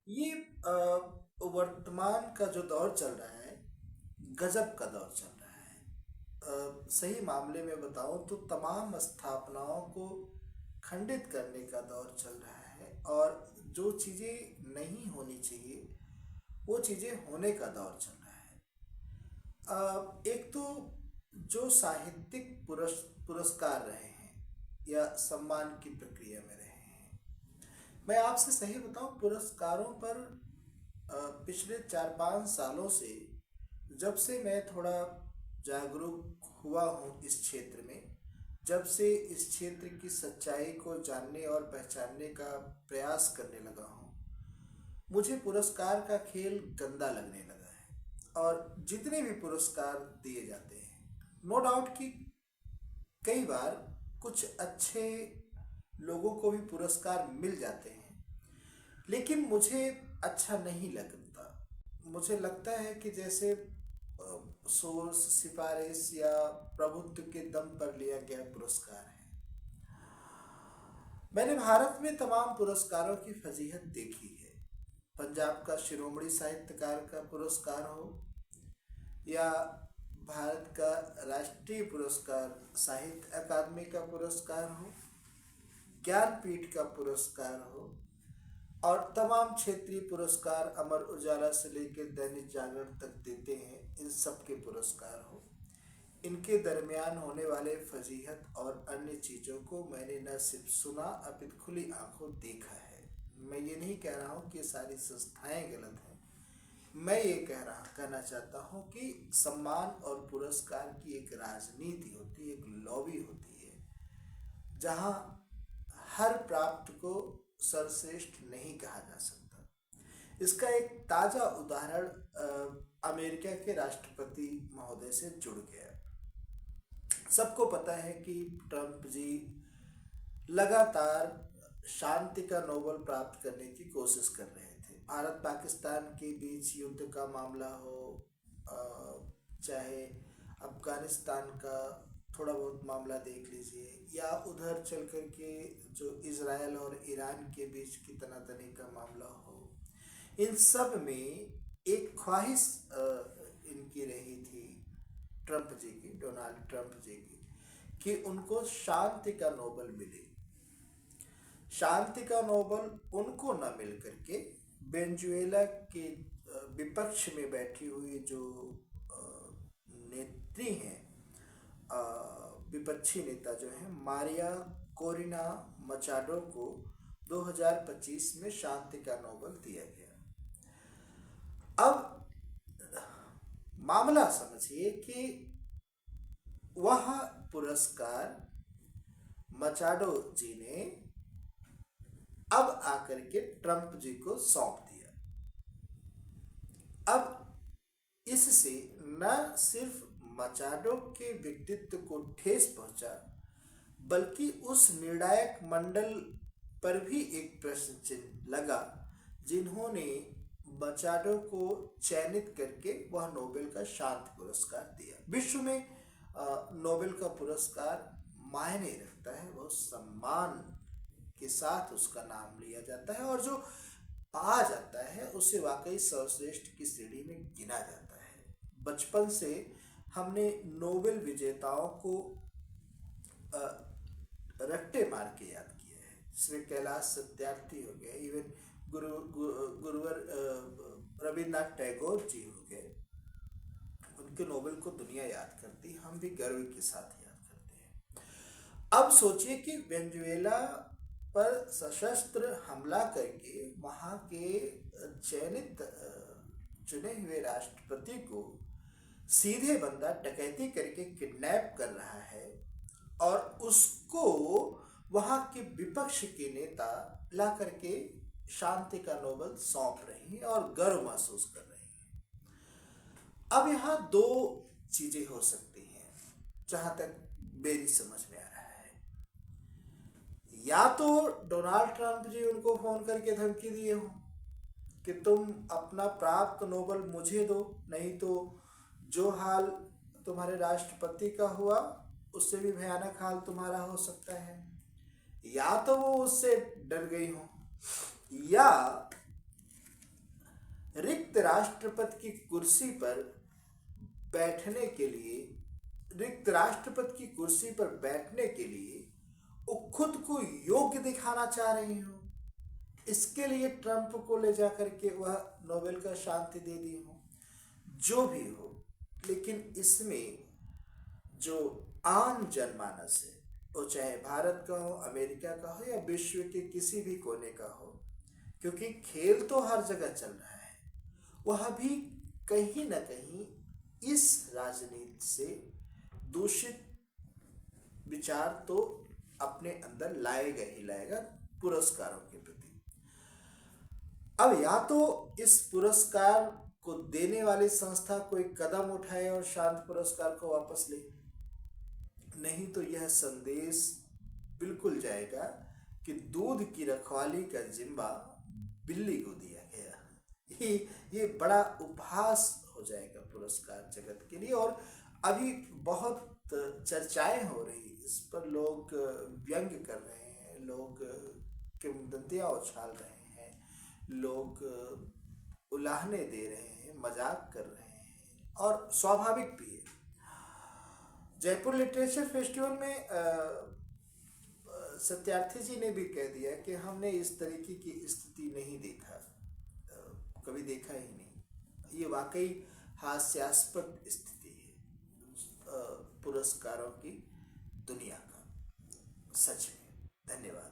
ये वर्तमान का जो दौर चल रहा है, गजब का दौर चल रहा है। सही मामले में बताऊं तो तमाम स्थापनाओं को खंडित करने का दौर चल रहा है, और जो चीज़ें नहीं होनी चाहिए वो चीज़ें होने का दौर चल रहा है। एक तो जो साहित्यिक पुरस्कार रहे हैं या सम्मान की प्रक्रिया में रहे हैं, मैं आपसे सही बताऊं, पुरस्कारों पर पिछले 4-5 सालों से, जब से मैं थोड़ा जागरूक हुआ हूँ इस क्षेत्र में, जब से इस क्षेत्र की सच्चाई को जानने और पहचानने का प्रयास करने लगा हूँ, मुझे पुरस्कार का खेल गंदा लगने लगा है। और जितने भी पुरस्कार दिए जाते हैं, नो डाउट कि कई बार कुछ अच्छे लोगों को भी पुरस्कार मिल जाते हैं, लेकिन मुझे अच्छा नहीं लगता। मुझे लगता है कि जैसे सोर्स, सिफारिश या प्रभुत्व के दम पर लिया गया पुरस्कार है। मैंने भारत में तमाम पुरस्कारों की फजीहत देखी है। पंजाब का शिरोमणि साहित्यकार का पुरस्कार हो, या भारत का राष्ट्रीय पुरस्कार साहित्य अकादमी का पुरस्कार हो, ज्ञानपीठ का पुरस्कार हो, और तमाम क्षेत्रीय पुरस्कार अमर उजाला से लेकर दैनिक जागरण तक देते हैं, इन सब के पुरस्कार हो, इनके दरमियान होने वाले फजीहत और अन्य चीज़ों को मैंने न सिर्फ सुना अपितु खुली आंखों देखा है। मैं ये नहीं कह रहा हूँ कि ये सारी संस्थाएं गलत हैं। मैं ये कहना चाहता हूँ कि सम्मान और पुरस्कार की एक राजनीति होती है, एक लॉबी होती है, जहाँ हर प्राप्त को सर्वश्रेष्ठ नहीं कहा जा सकता। इसका एक ताज़ा उदाहरण अमेरिका के राष्ट्रपति महोदय से जुड़ गया। सबको पता है कि ट्रंप जी लगातार शांति का नोबेल प्राप्त करने की कोशिश कर रहे थे। भारत पाकिस्तान के बीच युद्ध का मामला हो, चाहे अफगानिस्तान का थोड़ा बहुत मामला देख लीजिए, या उधर चल कर के जो इज़राइल और ईरान के बीच की तनातनी का मामला हो, इन सब में एक ख्वाहिश इनकी रही थी, ट्रंप जी की, डोनाल्ड ट्रंप जी की, कि उनको शांति का नोबेल मिले। शांति का नोबेल उनको न मिल करके वेनेजुएला के विपक्ष में बैठी हुई जो नेत्री हैं, विपक्षी नेता जो हैं, मारिया कोरिना मचाडो को 2025 में शांति का नोबेल दिया गया। अब मामला समझिए कि वह पुरस्कार मचाडो जी ने अब आकर के ट्रंप जी को सौंप दिया। अब इससे न सिर्फ मचाडो के व्यक्तित्व को ठेस पहुंचा, बल्कि उस निर्णायक मंडल पर भी एक प्रश्न चिन्ह लगा जिन्होंने मचाडो को चयनित करके वह नोबेल का शांति पुरस्कार दिया। विश्व में नोबेल का पुरस्कार मायने रखता है, बहुत सम्मान के साथ उसका नाम लिया जाता है, और जो पा जाता है उसे वाकई सर्वश्रेष्ठ की श्रेणी में गिना जाता है। बचपन से हमने नोबेल विजेताओं को रट्टे मार के याद किया है, जिसमें कैलाश सत्यार्थी हो गए, इवन गुरुवर रविन्द्रनाथ टैगोर जी हो गए। उनके नोबेल को दुनिया याद करती, हम भी गर्व के साथ याद करते हैं। अब सोचिए कि वेनेजुएला पर सशस्त्र हमला करके वहाँ के चयनित चुने हुए राष्ट्रपति को सीधे बंदा डकैती करके किडनैप कर रहा है, और उसको वहाँ के विपक्ष के नेता ला करके शांति का नोबेल सौंप रही हैं और गर्व महसूस कर रही हैं। अब यहाँ दो चीजें हो सकती हैं जहाँ तक मेरी समझ में आ रहा है। या तो डोनाल्ड ट्रंप जी उनको फोन करके धमकी दिए हो कि तुम अपना प्राप्त नोबेल मुझे दो, नहीं तो जो हाल तुम्हारे राष्ट्रपति का हुआ उससे भी भयानक हाल तुम्हारा हो सकता है। या तो वो उससे डर गई हो, या रिक्त राष्ट्रपति की कुर्सी पर बैठने के लिए रिक्त राष्ट्रपति की कुर्सी पर बैठने के लिए वो खुद को योग्य दिखाना चाह रही हो, इसके लिए ट्रंप को ले जाकर के वह नोबेल का शांति दे दी हो। जो भी हो, लेकिन इसमें जो आम जनमानस है, वो चाहे भारत का हो, अमेरिका का हो या विश्व के किसी भी कोने का हो, क्योंकि खेल तो हर जगह चल रहा है, वह भी कहीं ना कहीं इस राजनीति से दूषित विचार तो अपने अंदर लाएगा ही लाएगा पुरस्कारों के प्रति। अब या तो इस पुरस्कार को देने वाली संस्था कोई कदम उठाए और शांत पुरस्कार को वापस ले, नहीं तो यह संदेश बिल्कुल जाएगा कि दूध की रखवाली का जिम्मा बिल्ली को दिया गया। ये बड़ा उपहास हो जाएगा पुरस्कार जगत के लिए। और अभी बहुत चर्चाएं हो रही इस पर, लोग व्यंग कर रहे हैं, लोग किंवदंतियां उछाल रहे हैं, लोग उलाहने दे रहे हैं, मजाक कर रहे हैं, और स्वाभाविक भी है। जयपुर लिटरेचर फेस्टिवल में सत्यार्थी जी ने भी कह दिया कि हमने इस तरीके की स्थिति नहीं देखा, कभी देखा ही नहीं। ये वाकई हास्यास्पद स्थिति है पुरस्कारों की दुनिया का, सच में। धन्यवाद।